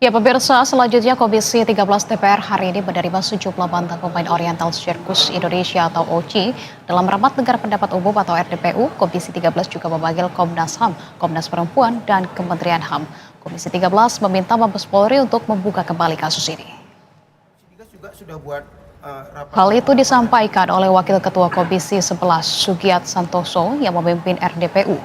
Ya pemirsa, selanjutnya Komisi 13 DPR hari ini menerima sejumlah mantan pemain Oriental Circus Indonesia atau OCI dalam rapat dengar pendapat umum atau RDPU. Komisi 13 juga memanggil Komnas HAM, Komnas Perempuan, dan Kementerian HAM. Komisi 13 meminta Mabes Polri untuk membuka kembali kasus ini. Hal itu disampaikan oleh Wakil Ketua Komisi 11 Sugiat Santoso yang memimpin RDPU.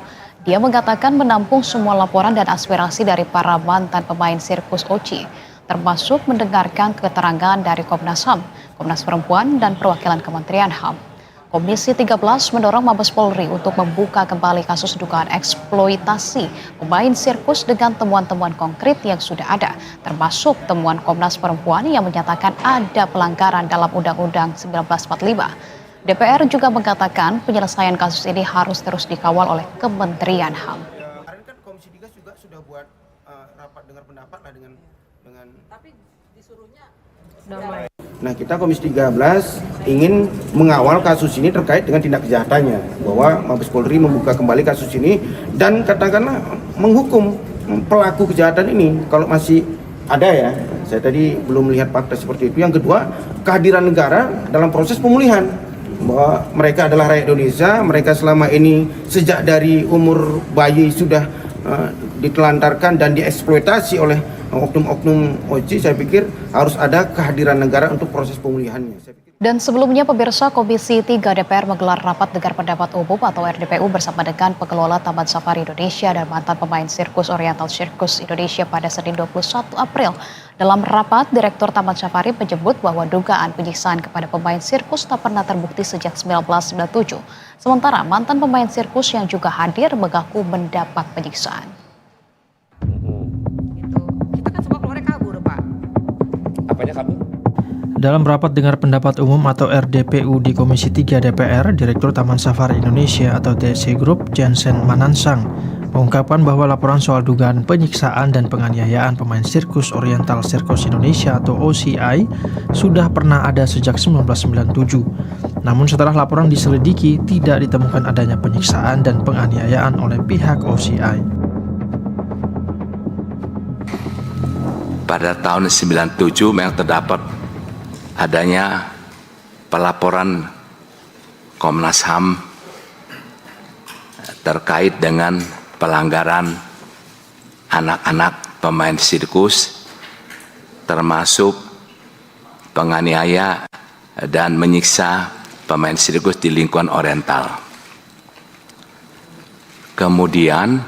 Dia mengatakan menampung semua laporan dan aspirasi dari para mantan pemain sirkus OCI, termasuk mendengarkan keterangan dari Komnas HAM, Komnas Perempuan, dan perwakilan Kementerian HAM. Komisi 13 mendorong Mabes Polri untuk membuka kembali kasus dugaan eksploitasi pemain sirkus dengan temuan-temuan konkret yang sudah ada, termasuk temuan Komnas Perempuan yang menyatakan ada pelanggaran dalam Undang-Undang 1945. DPR juga mengatakan penyelesaian kasus ini harus terus dikawal oleh Kementerian HAM. Kemarin kan Komisi 3 juga sudah buat rapat dengar pendapat lah dengan tapi disuruhnya damai. Nah, kita Komisi 13 ingin mengawal kasus ini terkait dengan tindak kejahatannya, bahwa Mabes Polri membuka kembali kasus ini dan katakanlah menghukum pelaku kejahatan ini kalau masih ada ya. Saya tadi belum melihat fakta seperti itu. Yang kedua, kehadiran negara dalam proses pemulihan, bahwa mereka adalah rakyat Indonesia, mereka selama ini sejak dari umur bayi sudah ditelantarkan dan dieksploitasi oleh oknum-oknum OCI. Saya pikir harus ada kehadiran negara untuk proses pemulihannya. Dan sebelumnya pemirsa, Komisi 3 DPR menggelar rapat dengar pendapat umum atau RDPU bersama dengan pengelola Taman Safari Indonesia dan mantan pemain sirkus Oriental Circus Indonesia pada Senin 21 April. Dalam rapat, Direktur Taman Safari menyebut bahwa dugaan penyiksaan kepada pemain sirkus tak pernah terbukti sejak 1997. Sementara mantan pemain sirkus yang juga hadir mengaku mendapat penyiksaan. Kita kan semua keluarnya kabur, Pak. Apanya kabur? Dalam rapat dengar pendapat umum atau RDPU di Komisi 3 DPR, Direktur Taman Safari Indonesia atau TSC Group, Jensen Manansang, mengungkapkan bahwa laporan soal dugaan penyiksaan dan penganiayaan pemain sirkus Oriental Circus Indonesia atau OCI sudah pernah ada sejak 1997. Namun setelah laporan diselidiki, tidak ditemukan adanya penyiksaan dan penganiayaan oleh pihak OCI. Pada tahun 97 memang terdapat adanya pelaporan Komnas HAM terkait dengan pelanggaran anak-anak pemain sirkus, termasuk penganiaya dan menyiksa pemain sirkus di lingkungan Oriental. Kemudian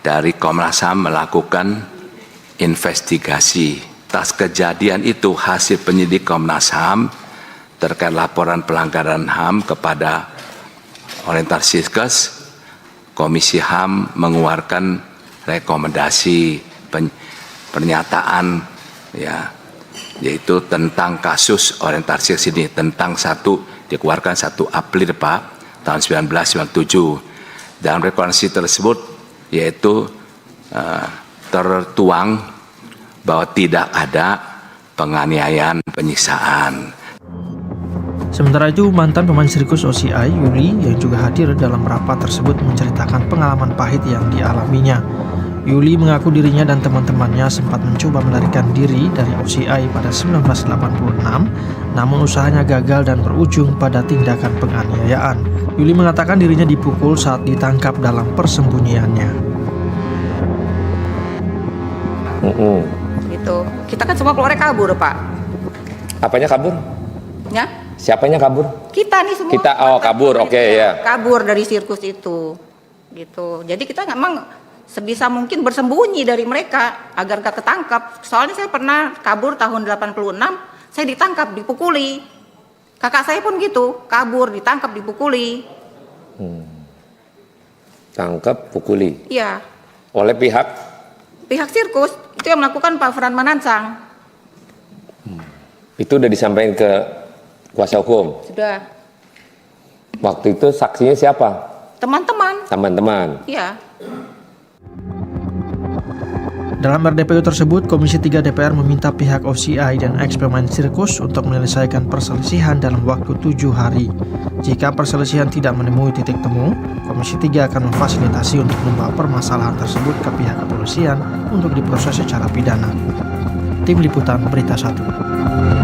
dari Komnas HAM melakukan investigasi. Atas kejadian itu, hasil penyidik Komnas HAM terkait laporan pelanggaran HAM kepada Oriental Circus, Komisi HAM mengeluarkan rekomendasi pernyataan ya, yaitu tentang kasus Oriental Circus ini, dikeluarkan 1 April Pak tahun 1997. Dalam rekomendasi tersebut yaitu tertuang bahwa tidak ada penganiayaan, penyiksaan. Sementara itu, mantan pemain sirkus OCI, Yuli, yang juga hadir dalam rapat tersebut menceritakan pengalaman pahit yang dialaminya. Yuli mengaku dirinya dan teman-temannya sempat mencoba melarikan diri dari OCI pada 1986, namun usahanya gagal dan berujung pada tindakan penganiayaan. Yuli mengatakan dirinya dipukul saat ditangkap dalam persembunyiannya. Gitu. Kita kan semua keluarnya kabur, Pak. Apanya kabur? Ya? Siapanya kabur? Kita nih semua. Kita, kabur, oke, ya. Kabur dari sirkus itu. Gitu. Jadi kita memang sebisa mungkin bersembunyi dari mereka agar gak ketangkap. Soalnya saya pernah kabur tahun 86, saya ditangkap, dipukuli. Kakak saya pun gitu, kabur, ditangkap, dipukuli. Tangkap, pukuli. Iya. Oleh pihak Sirkus itu yang melakukan Pak Fran Manansang. itu udah disampaikan ke kuasa hukum. Sudah. Waktu itu saksinya siapa? Teman-teman. Teman-teman. Iya. Dalam RDPU tersebut, Komisi 3 DPR meminta pihak OCI dan eks-pemain sirkus untuk menyelesaikan perselisihan dalam waktu 7 hari. Jika perselisihan tidak menemui titik temu, Komisi 3 akan memfasilitasi untuk membawa permasalahan tersebut ke pihak kepolisian untuk diproses secara pidana. Tim Liputan Berita 1.